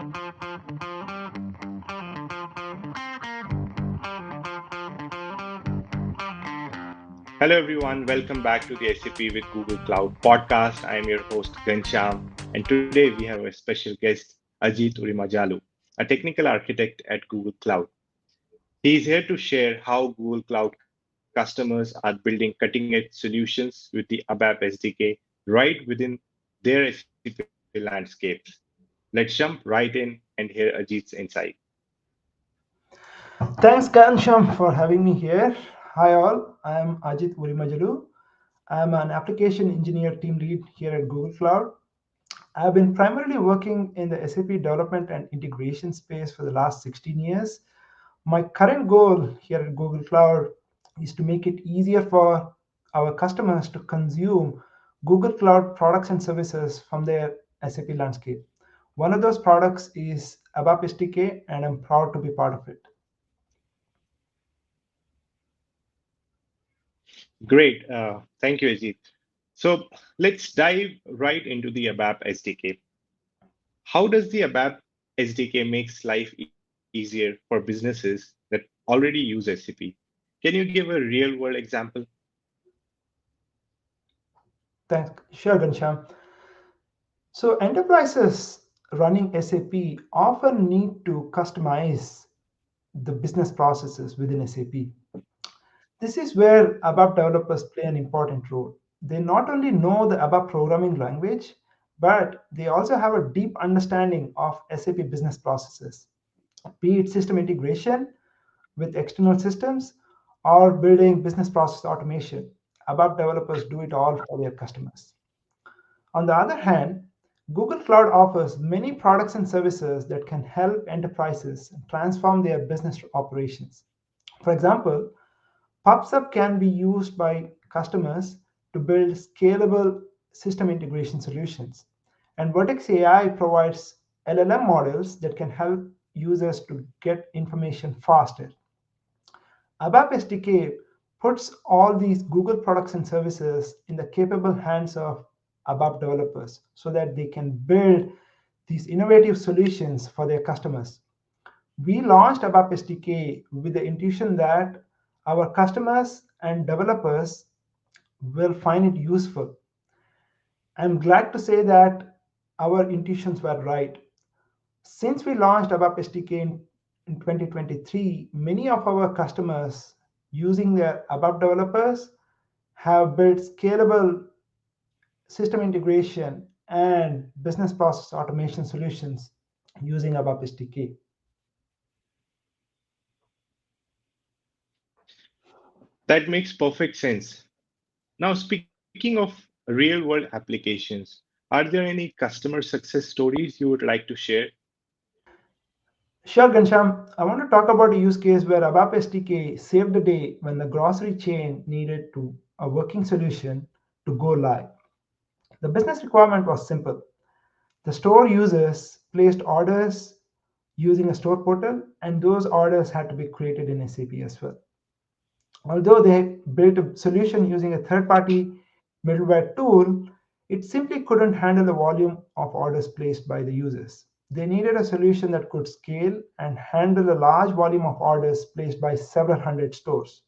Hello, everyone. Welcome back to the SAP with Google Cloud podcast. I am your host, Ghanshyam, and today we have a special guest, Ajith Urimajalu, a technical architect at Google Cloud. He is here to share how Google Cloud customers are building cutting-edge solutions with the ABAP SDK right within their SAP landscapes. Let's jump right in and hear Ajith's insight. Thanks, Ghanshyam, for having me here. Hi, all. I am Ajith Urimajalu. I am an application engineer team lead here at Google Cloud. I've been primarily working in the SAP development and integration space for the last 16 years. My current goal here at Google Cloud is to make it easier for our customers to consume Google Cloud products and services from their SAP landscape. One of those products is ABAP SDK, and I'm proud to be part of it. Great. Thank you, Ajith. So let's dive right into the ABAP SDK. How does the ABAP SDK makes life easier for businesses that already use SAP? Can you give a real world example? Thanks. Sure, Ghanshyam. So enterprises running SAP often need to customize the business processes within SAP. This is where ABAP developers play an important role. They not only know the ABAP programming language, but they also have a deep understanding of SAP business processes, be it system integration with external systems or building business process automation. ABAP developers do it all for their customers. On the other hand, Google Cloud offers many products and services that can help enterprises transform their business operations. For example, PubSub can be used by customers to build scalable system integration solutions. And Vertex AI provides LLM models that can help users to get information faster. ABAP SDK puts all these Google products and services in the capable hands of ABAP developers so that they can build these innovative solutions for their customers. We launched ABAP SDK with the intuition that our customers and developers will find it useful. I'm glad to say that our intuitions were right. Since we launched ABAP SDK in 2023, many of our customers using their ABAP developers have built scalable system integration and business process automation solutions using ABAP SDK. That makes perfect sense. Now, speaking of real world applications, are there any customer success stories you would like to share? Sure, Ghanshyam. I want to talk about a use case where ABAP SDK saved the day when the grocery chain needed a working solution to go live. The business requirement was simple. The store users placed orders using a store portal, and those orders had to be created in SAP as well. Although they built a solution using a third-party middleware tool, it simply couldn't handle the volume of orders placed by the users. They needed a solution that could scale and handle a large volume of orders placed by several hundred stores.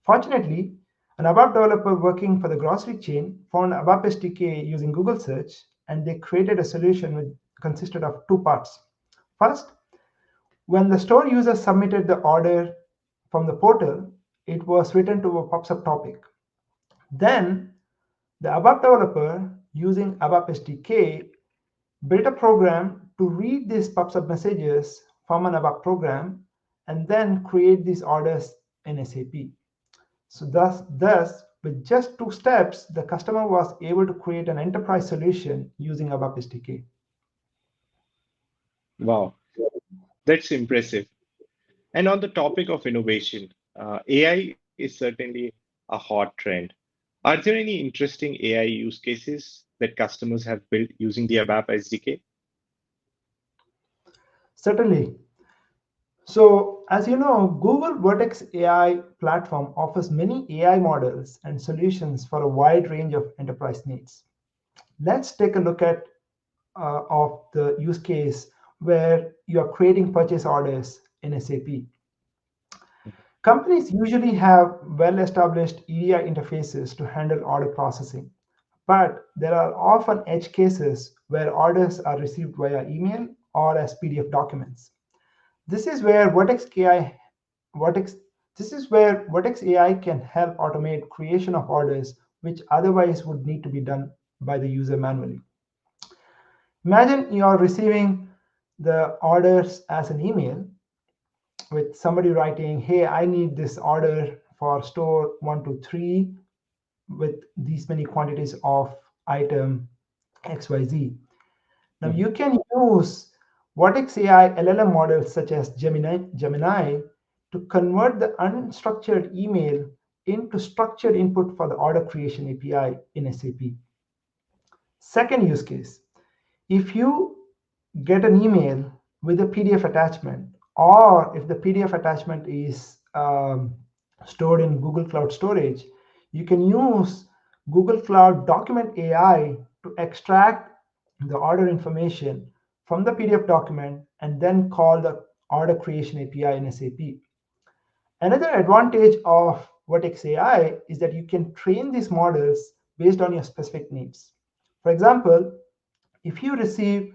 Fortunately, an ABAP developer working for the grocery chain found ABAP SDK using Google search, and they created a solution which consisted of two parts. First, when the store user submitted the order from the portal, it was written to a PubSub topic. Then, the ABAP developer using ABAP SDK built a program to read these PubSub messages from an ABAP program and then create these orders in SAP. So thus, with just two steps, the customer was able to create an enterprise solution using ABAP SDK. Wow, that's impressive. And on the topic of innovation, AI is certainly a hot trend. Are there any interesting AI use cases that customers have built using the ABAP SDK? Certainly. So, as you know, Google Vertex AI platform offers many AI models and solutions for a wide range of enterprise needs. Let's take a look at of the use case where you are creating purchase orders in SAP. Companies usually have well-established EDI interfaces to handle order processing, but there are often edge cases where orders are received via email or as PDF documents. This is where Vertex, this is where Vertex AI can help automate creation of orders which otherwise would need to be done by the user manually. Imagine you are receiving the orders as an email with somebody writing, hey, I need this order for store 123 with these many quantities of item XYZ. Now you can use Vertex AI LLM models such as Gemini to convert the unstructured email into structured input for the order creation API in SAP. Second use case, if you get an email with a PDF attachment, or if the PDF attachment is stored in Google Cloud Storage, you can use Google Cloud Document AI to extract the order information from the PDF document and then call the order creation API in SAP. Another advantage of Vertex AI is that you can train these models based on your specific needs. For example, if you receive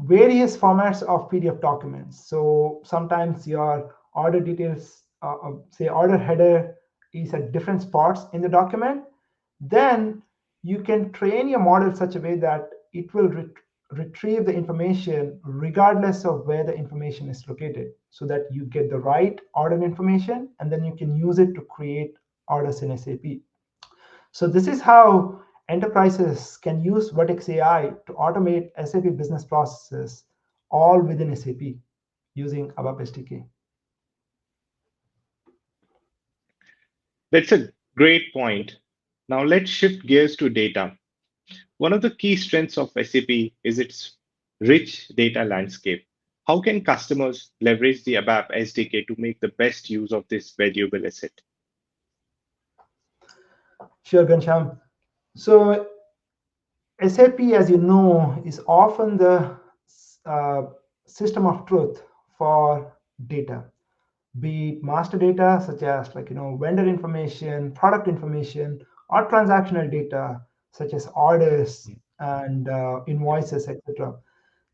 various formats of PDF documents. So sometimes your order details, say order header is at different spots in the document, then you can train your model such a way that it will retrieve the information regardless of where the information is located so that you get the right order information and then you can use it to create orders in SAP. So this is how enterprises can use Vertex AI to automate SAP business processes all within SAP using ABAP SDK. That's a great point. Now let's shift gears to data. One of the key strengths of SAP is its rich data landscape. How can customers leverage the ABAP SDK to make the best use of this valuable asset? Sure, Ghanshyam. So SAP, as you know, is often the uh, system of truth for data, be it master data such as vendor information, product information, or transactional data such as orders and invoices, etc.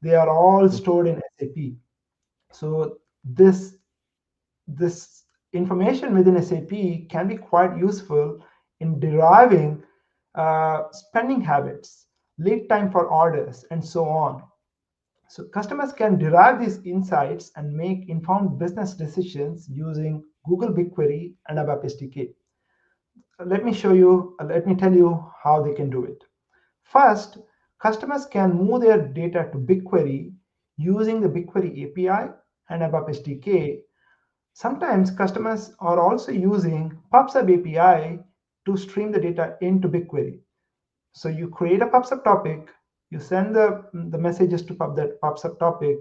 They are all stored in SAP. So this information within SAP can be quite useful in deriving spending habits, lead time for orders, and so on. So customers can derive these insights and make informed business decisions using Google BigQuery and ABAP SDK. Let me tell you how they can do it. First, customers can move their data to BigQuery using the BigQuery API and ABAP SDK. Sometimes customers are also using PubSub API to stream the data into BigQuery. So you create a PubSub topic, you send the messages to that PubSub topic,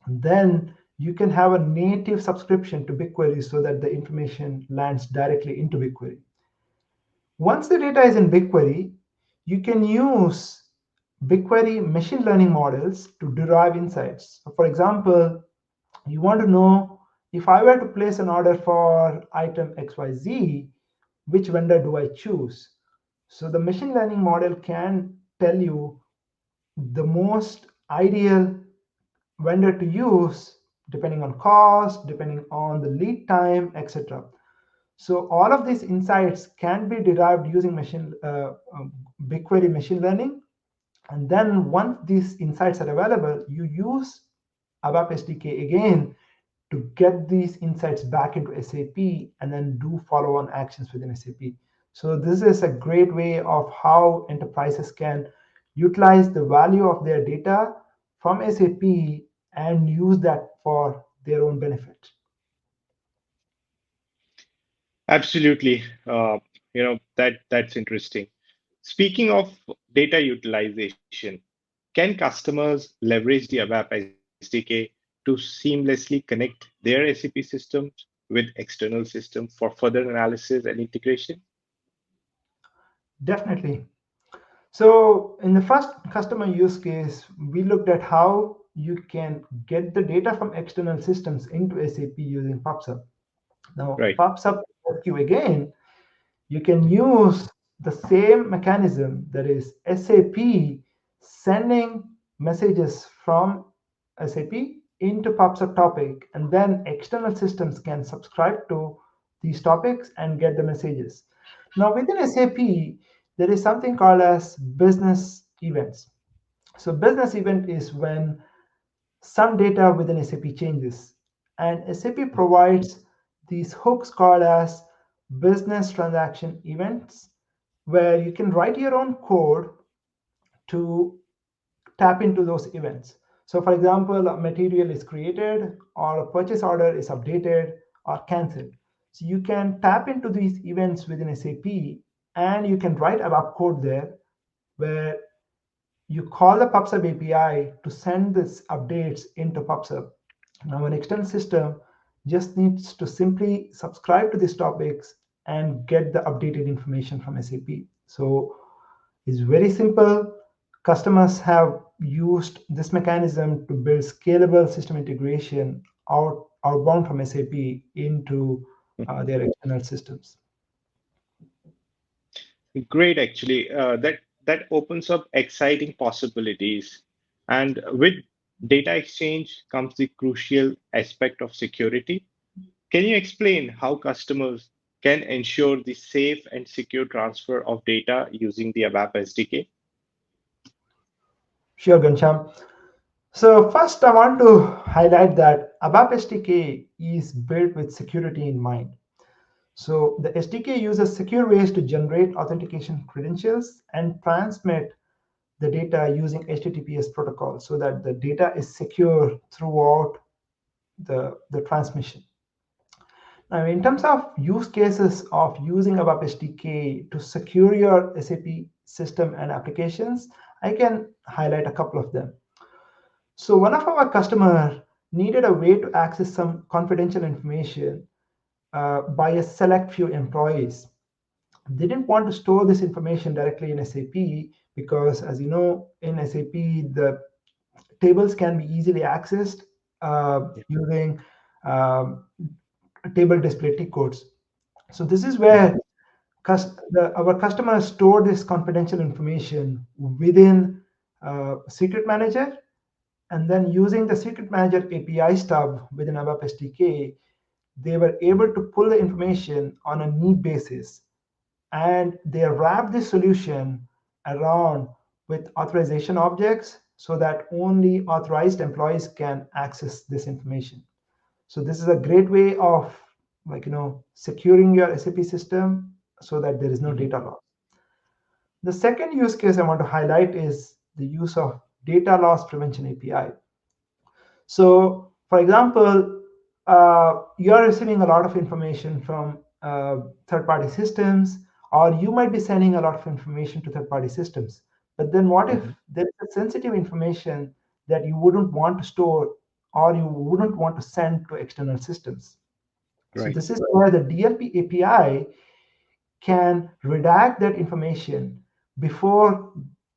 and then you can have a native subscription to BigQuery so that the information lands directly into BigQuery. Once the data is in BigQuery, you can use BigQuery machine learning models to derive insights. So for example, you want to know if I were to place an order for item XYZ, which vendor do I choose? So the machine learning model can tell you the most ideal vendor to use depending on cost, depending on the lead time, etc. So all of these insights can be derived using BigQuery machine learning. And then once these insights are available, you use ABAP SDK again to get these insights back into SAP and then do follow-on actions within SAP. So this is a great way of how enterprises can utilize the value of their data from SAP and use that for their own benefit. Absolutely. That's interesting. Speaking of data utilization, can customers leverage the ABAP SDK to seamlessly connect their SAP systems with external systems for further analysis and integration? Definitely. So in the first customer use case, we looked at how you can get the data from external systems into SAP using PubSub. Now, Right. PubSub you again, you can use the same mechanism, that is SAP sending messages from SAP into PubSub topic, and then external systems can subscribe to these topics and get the messages. Now within SAP, there is something called as business events. So business event is when some data within SAP changes, and SAP provides these hooks called as business transaction events, where you can write your own code to tap into those events. So for example, a material is created or a purchase order is updated or canceled. So you can tap into these events within SAP, and you can write ABAP code there where you call the PubSub API to send these updates into PubSub. Now, an external system just needs to simply subscribe to these topics and get the updated information from SAP. So it's very simple. Customers have used this mechanism to build scalable system integration outbound from SAP into their external systems. Great, actually. That opens up exciting possibilities. And with data exchange comes the crucial aspect of security. Can you explain how customers can ensure the safe and secure transfer of data using the ABAP SDK? Sure, Ghanshyam. So first, I want to highlight that ABAP SDK is built with security in mind. So the SDK uses secure ways to generate authentication credentials and transmit the data using HTTPS protocol so that the data is secure throughout the transmission. Now, in terms of use cases of using ABAP SDK to secure your SAP system and applications, I can highlight a couple of them. So one of our customers needed a way to access some confidential information by a select few employees. They didn't want to store this information directly in SAP because, as you know, in SAP, the tables can be easily accessed using um, table display T codes. So this is where our customers store this confidential information within Secret Manager, and then using the Secret Manager API stub within ABAP SDK, they were able to pull the information on a need basis, and they wrap this solution around with authorization objects so that only authorized employees can access this information. So this is a great way of securing your SAP system so that there is no Mhm. data loss. The second use case I want to highlight is the use of data loss prevention API. So, for example, you are receiving a lot of information from third-party systems, or you might be sending a lot of information to third-party systems. But then what if Mhm. there is a sensitive information that you wouldn't want to store or you wouldn't want to send to external systems? So Right. this is where the DLP API can redact that information before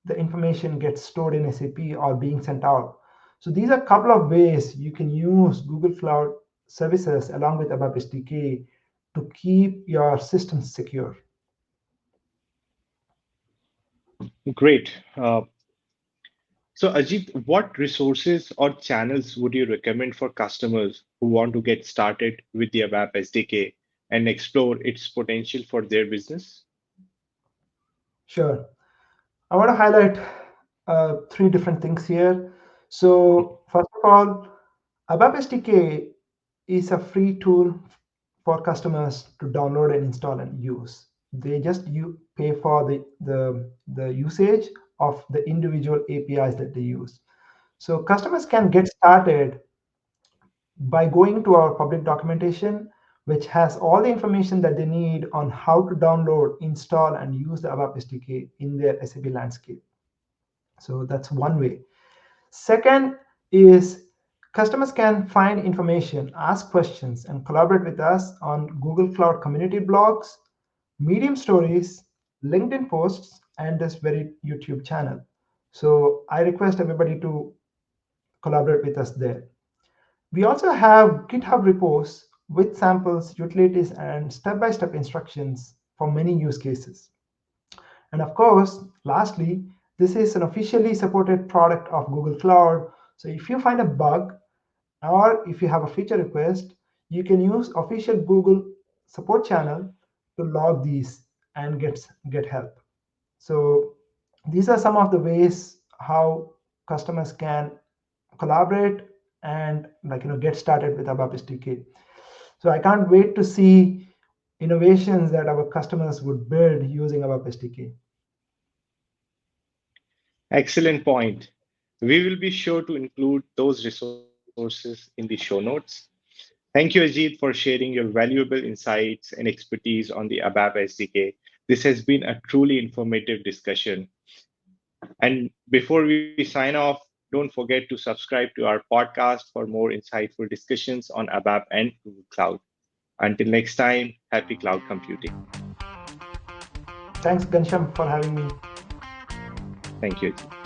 the information gets stored in SAP or being sent out. So these are a couple of ways you can use Google Cloud services along with ABAP SDK to keep your systems secure. Great. So, Ajit, what resources or channels would you recommend for customers who want to get started with the ABAP SDK and explore its potential for their business? Sure. I want to highlight three different things here. So first of all, ABAP SDK is a free tool for customers to download and install and use. They just pay for the usage of the individual APIs that they use. So customers can get started by going to our public documentation, which has all the information that they need on how to download, install, and use the ABAP SDK in their SAP landscape. So that's one way. Second is customers can find information, ask questions, and collaborate with us on Google Cloud community blogs, Medium stories, LinkedIn posts, and this very YouTube channel. So I request everybody to collaborate with us there. We also have GitHub repos with samples, utilities, and step-by-step instructions for many use cases. And of course, lastly, this is an officially supported product of Google Cloud. So if you find a bug or if you have a feature request, you can use official Google support channel to log these and get help. So these are some of the ways how customers can collaborate and get started with ABAP SDK. So I can't wait to see innovations that our customers would build using ABAP SDK. Excellent point. We will be sure to include those resources in the show notes. Thank you, Ajit, for sharing your valuable insights and expertise on the ABAP SDK. This has been a truly informative discussion. And before we sign off, don't forget to subscribe to our podcast for more insightful discussions on ABAP and Google Cloud. Until next time, happy cloud computing. Thanks, Ghanshyam, for having me. Thank you, Ajit.